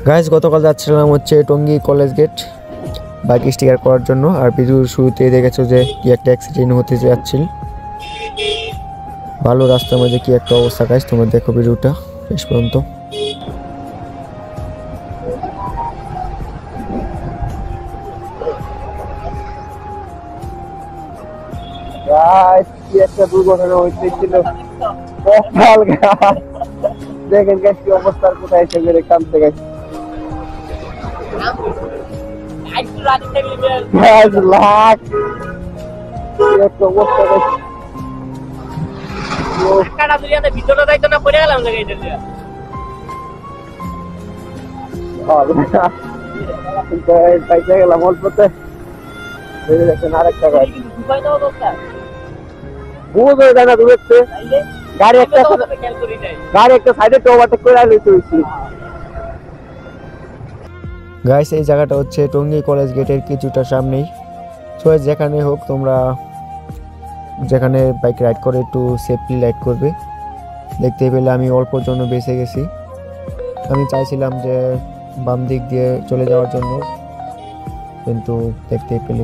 Guys গতকাল যাচ্ছিলাম হচ্ছে Tongi college gate bike sticker করার জন্য। আর ভিডিওর শুরুতে দেখেছো যে কি একটা অ্যাক্সিডেন্ট হতে যাচ্ছিল। ভালো রাস্তার মধ্যে কি একটা অবস্থা গাইস, তোমরা দেখো ভিডিওটা শেষ পর্যন্ত। কি একটা দুর্ঘটনা হয়েছিল, দেখেন গাইস কি অবস্থার, কোথায় এসে বেড়ে কামতে গেছে। গেলাম অল্পতে আরেকটা গাড়ি একটা সাইডে ওভারটেক করে গাইস এই জায়গাটা হচ্ছে টঙ্গী কলেজ গেটের কিছুটা সামনেই। সো যেখানে হোক তোমরা যেখানে বাইক রাইড করে একটু সেফলি রাইড করবে। দেখতে পেলে আমি অল্পর জন্য বেঁচে গেছি। আমি চাইছিলাম যে বাম দিক দিয়ে চলে যাওয়ার জন্য, কিন্তু দেখতে পেলে